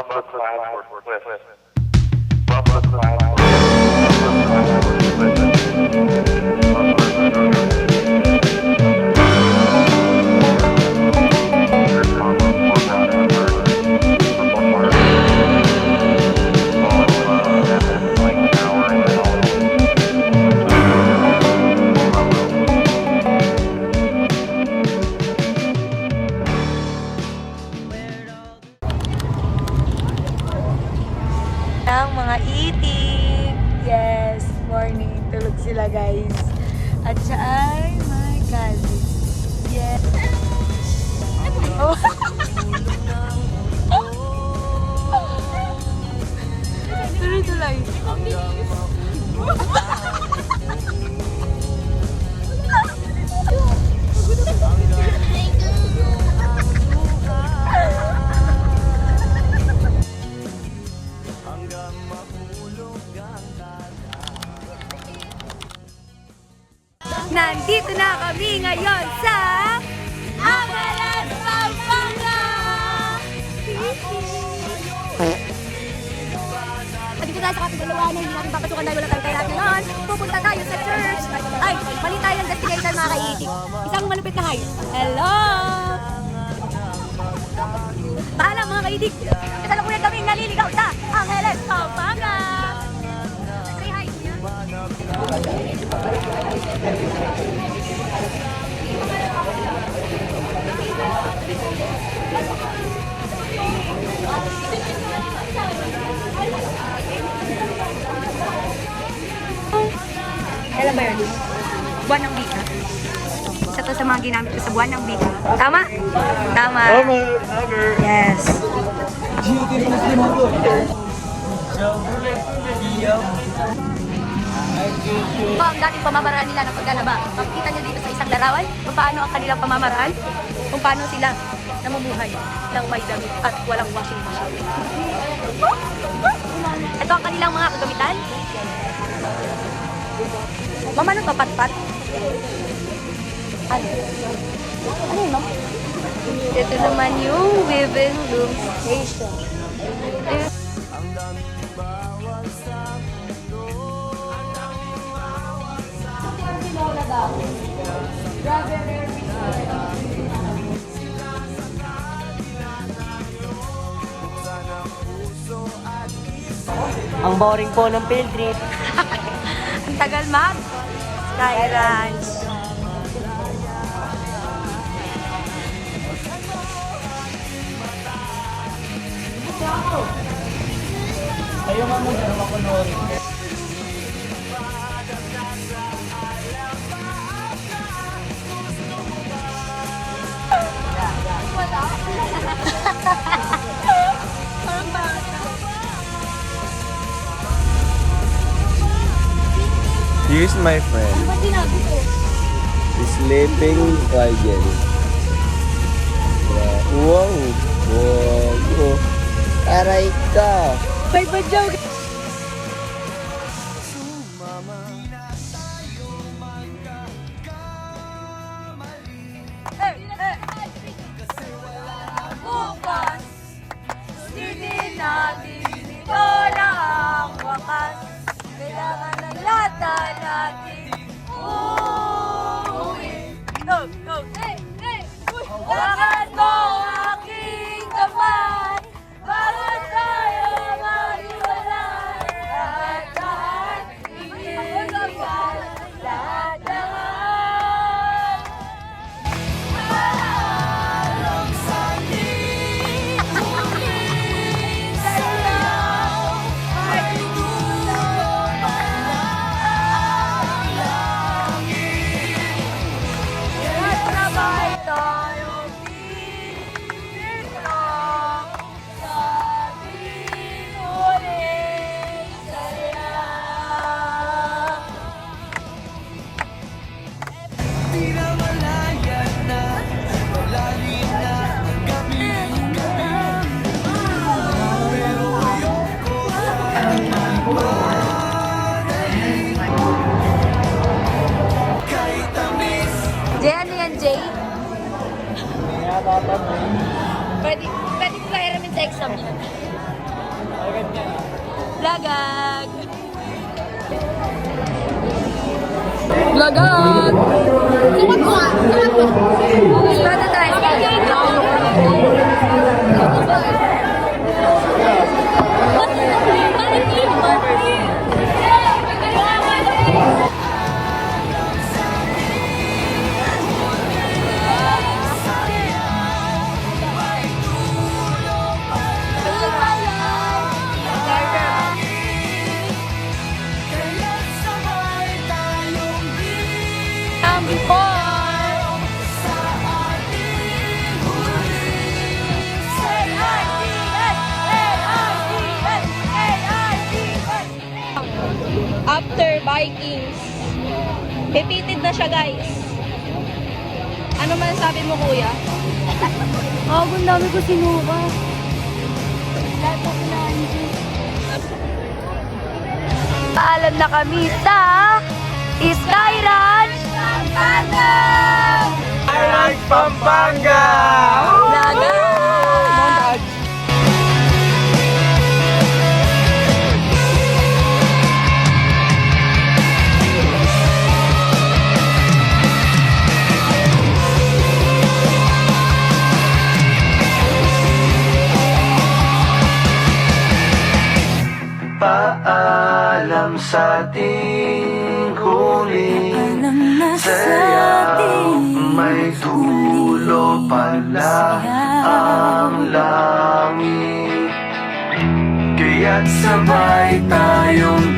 Bumper cloud for Cliff. Bumper cloud for ang mga itik. Yes, morning. Tulog sila, guys. At siya ay my cousin. Yes. Oh. Tuloy-tuloy. Nandito na kami ngayon sa Amalan, Pampanga! Nandito tayo sa kapitalawanan, hindi natin papasukan dahil wala tayong kailangan ngayon. Pupunta tayo sa church. Ay, mali tayo ang destination mga kaitik. Isang malupit na hike. Hello! Paalam mga kaitik. Kasalukuyan kaming naliligaw sa Amalan, Pampanga! Say hi! Kailan ba yun? Buwan ng Bika. Isa to sa mga ginamit ko sa buwan ng Bika. Tama? Tama. Yes. Ito ang dating pamamaraan nila ng paglalaba. Makikita nyo dito sa isang larawan kung paano ang kanilang pamamaraan, kung paano sila namumuhay ng may damit at walang washing machine. Ito ang kanilang mga kagamitan. Mama, ano to? Pat-pat? Ano? Ano yun, no? Ito naman yung Woven Loom Station. Ang boring po ng field trip. Ang tagal mag Sky Ranch. Kayo nga muna na makunorin. Here's my friend. Sleeping Ryan. Wow. Wow. Aray ka. May badyaw. Bukas, hindi natin ito na ang wakas. Kailangan ng lata natin uuwi. Go, go! Hey! Hey! Lakad mo aking kamay bago tayo maghiwalay. Lahat-lahat ibigay, lahat-lahat. Along sa langit, tuwing sayaw, ay tutulong ang langit. At sabay tayong titignan sa ating huling saya. Jay, ano yan, Jay? Pwede ko kahiramin sa exam niya. Lagag! Lagag! Sukat mo nga! Sukat mo! Sukat na After Vikings, repeated na siya, guys. Ano man sabi mo, kuya? Ang dami ko sinuka. Paalam na kami sa Sky Ranch Pampanga! Ranch Pampanga! Lagag! Paalam sa ating huling saya, may dulo pala ang langit, kaya't sabay tayong